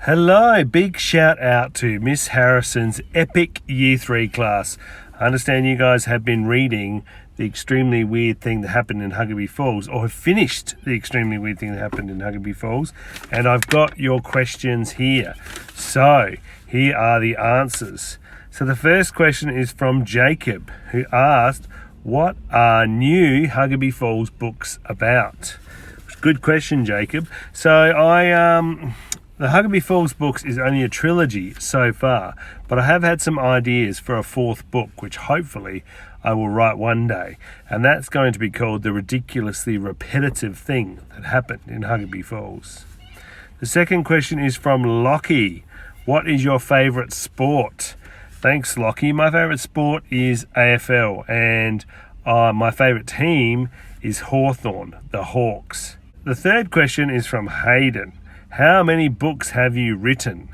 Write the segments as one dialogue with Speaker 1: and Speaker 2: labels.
Speaker 1: Hello, big shout out to Miss Harrison's epic Year 3 class. I understand you guys have been reading The Extremely Weird Thing That Happened in Huggably Falls, or have finished The Extremely Weird Thing That Happened in Huggably Falls, and I've got your questions here. So, here are the answers. So the first question is from Jacob, who asked, what are new Huggably Falls books about? Good question, Jacob. So the Huggably Falls books is only a trilogy so far, but I have had some ideas for a fourth book, which hopefully I will write one day, and that's going to be called The Ridiculously Repetitive Thing That Happened in Huggably Falls. The second question is from Lockie. What is your favourite sport? Thanks, Lockie. My favourite sport is AFL, and my favourite team is Hawthorn, the Hawks. The third question is from Hayden. How many books have you written?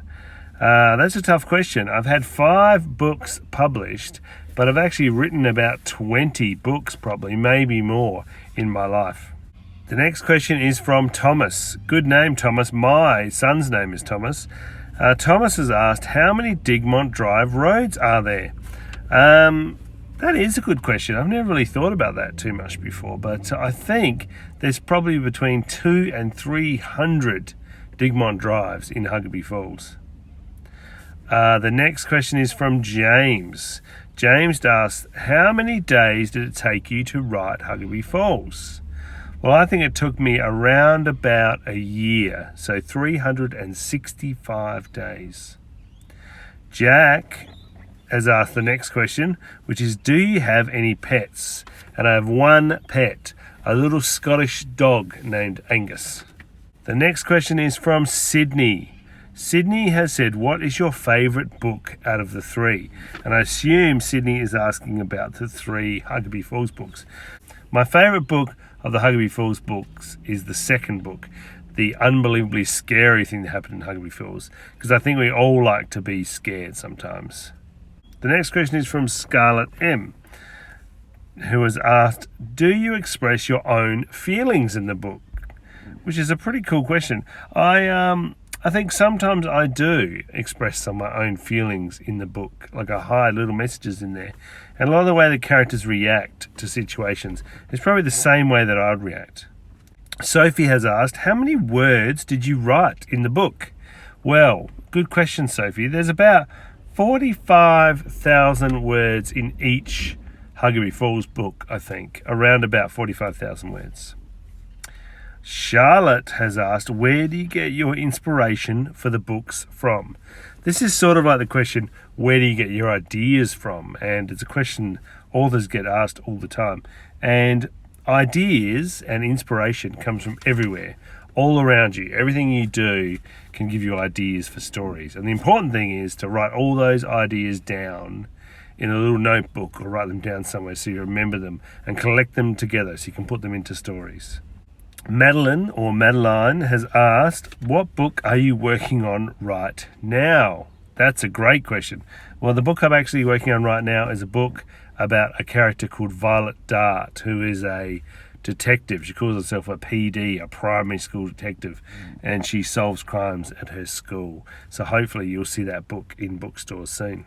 Speaker 1: That's a tough question. I've had 5 books published, but I've actually written about 20 books, probably, maybe more, in my life. The next question is from Thomas. Good name, Thomas. My son's name is Thomas. Thomas has asked, how many Digmont Drive roads are there? That is a good question. I've never really thought about that too much before, but I think there's probably between 200 and 300 Digmont Drives in Huggably Falls. The next question is from James. James asked, how many days did it take you to write Huggably Falls? Well, I think it took me around about a year, so 365 days. Jack has asked the next question, which is, do you have any pets? And I have one pet, a little Scottish dog named Angus. The next question is from Sydney. Sydney has said, what is your favourite book out of the 3? And I assume Sydney is asking about the 3 Huggably Falls books. My favourite book of the Huggably Falls books is the second book, The Unbelievably Scary Thing That Happened in Huggably Falls, because I think we all like to be scared sometimes. The next question is from Scarlett M, who has asked, do you express your own feelings in the book? Which is a pretty cool question. I think sometimes I do express some of my own feelings in the book, like I hide little messages in there. And a lot of the way the characters react to situations is probably the same way that I'd react. Sophie has asked, how many words did you write in the book? Well, good question, Sophie. There's about 45,000 words in each Huggably Falls book, I think. Around about 45,000 words. Charlotte has asked, where do you get your inspiration for the books from? This is sort of like the question, where do you get your ideas from? And it's a question authors get asked all the time. And ideas and inspiration comes from everywhere, all around you. Everything you do can give you ideas for stories. And the important thing is to write all those ideas down in a little notebook, or write them down somewhere so you remember them, and collect them together so you can put them into stories. Madeline has asked, what book are you working on right now? That's a great question. Well, the book I'm actually working on right now is a book about a character called Violet Dart, who is a detective. She calls herself a PD, a primary school detective, and she solves crimes at her school. So hopefully you'll see that book in bookstores soon.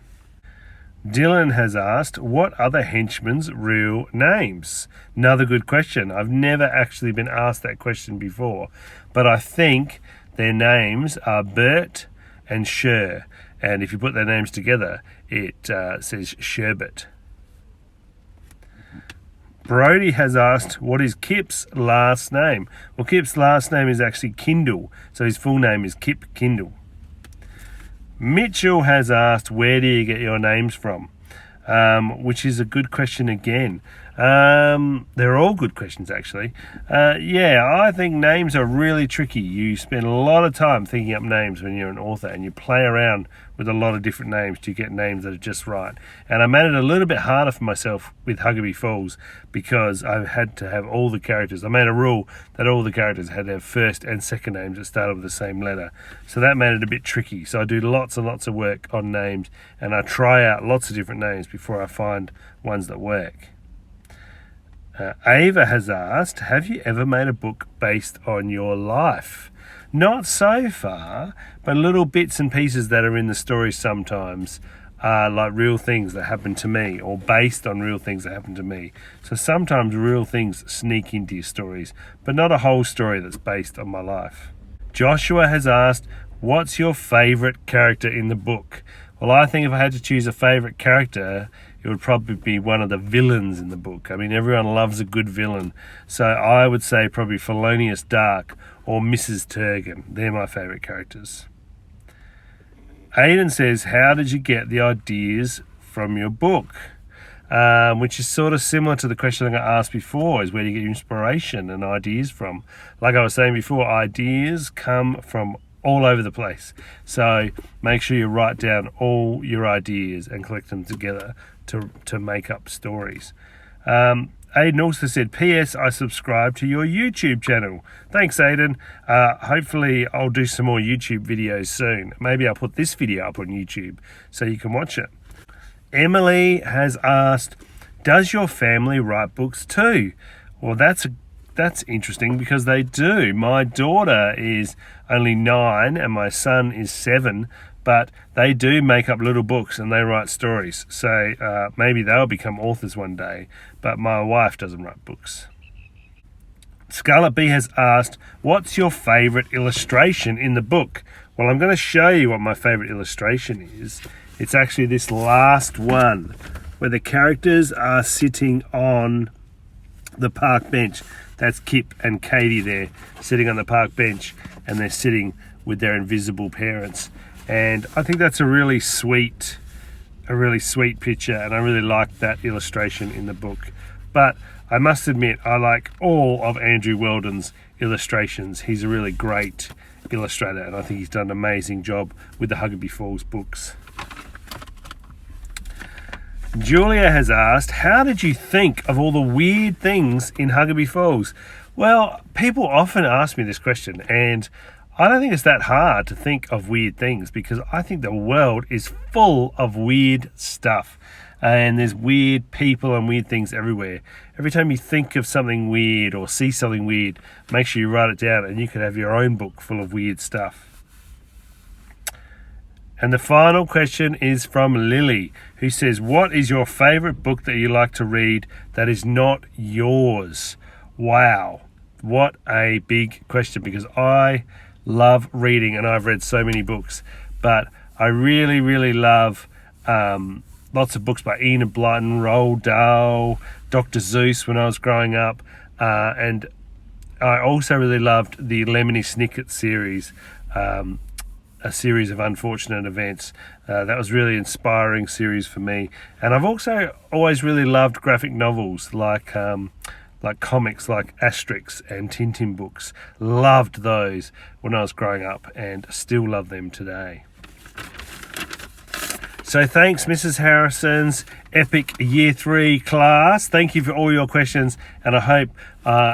Speaker 1: Dylan has asked, what are the henchmen's real names? Another good question. I've never actually been asked that question before, but I think their names are Bert and Sher, and if you put their names together, it says Sherbet. Brody has asked, what is Kip's last name? Well, Kip's last name is actually Kindle, so his full name is Kip Kindle. Mitchell has asked, where do you get your names from? Which is a good question again. They're all good questions, actually. I think names are really tricky. You spend a lot of time thinking up names when you're an author, and you play around with a lot of different names to get names that are just right. And I made it a little bit harder for myself with Huggably Falls because I had to have all the characters. I made a rule that all the characters had their first and second names that started with the same letter. So that made it a bit tricky. So I do lots and lots of work on names, and I try out lots of different names before I find ones that work. Ava has asked, have you ever made a book based on your life? not so far, but little bits and pieces that are in the story sometimes are like real things that happen to me, or based on real things that happen to me. So sometimes real things sneak into your stories, but not a whole story that's based on my life. Joshua has asked, what's your favourite character in the book? Well, I think if I had to choose a favourite character, it would probably be one of the villains in the book. I mean, everyone loves a good villain. So I would say probably Felonious Dark or Mrs. Turgan. They're my favourite characters. Aidan says, how did you get the ideas from your book? Which is sort of similar to the question I got asked before, is where do you get your inspiration and ideas from? Like I was saying before, ideas come from all over the place. So make sure you write down all your ideas and collect them together to make up stories. Aidan also said, P.S. I subscribe to your YouTube channel. Thanks, Aidan. Hopefully I'll do some more YouTube videos soon. Maybe I'll put this video up on YouTube so you can watch it. Emily has asked, does your family write books too? Well, that's interesting because they do. My daughter is only 9 and my son is 7, but they do make up little books and they write stories. So maybe they'll become authors one day, but my wife doesn't write books. Scarlet B has asked, what's your favourite illustration in the book? Well, I'm going to show you what my favourite illustration is. It's actually this last one, where the characters are sitting on the park bench. That's Kip and Katie there, sitting on the park bench, and they're sitting with their invisible parents. And I think that's a really sweet picture, and I really like that illustration in the book. But I must admit, I like all of Andrew Weldon's illustrations. He's a really great illustrator, and I think he's done an amazing job with the Huggably Falls books. Julia has asked, how did you think of all the weird things in Huggably Falls? Well, people often ask me this question, and I don't think it's that hard to think of weird things, because I think the world is full of weird stuff, and there's weird people and weird things everywhere. Every time you think of something weird or see something weird, make sure you write it down, and you could have your own book full of weird stuff. And the final question is from Lily, who says, what is your favourite book that you like to read that is not yours? Wow, what a big question, because I love reading and I've read so many books, but I really, really love lots of books by Enid Blyton, Roald Dahl, Dr. Seuss when I was growing up, and I also really loved the Lemony Snicket series, a series of unfortunate events. That was really inspiring series for me. And I've also always really loved graphic novels like comics like Asterix and Tintin books. Loved those when I was growing up and still love them today. So thanks, Mrs. Harrison's Epic Year 3 class. Thank you for all your questions, and I hope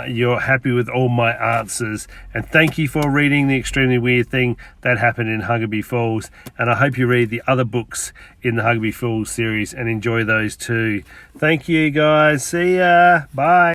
Speaker 1: you're happy with all my answers. And thank you for reading The Extremely Weird Thing That Happened in Huggably Falls. And I hope you read the other books in the Huggably Falls series and enjoy those too. Thank you, guys. See ya. Bye.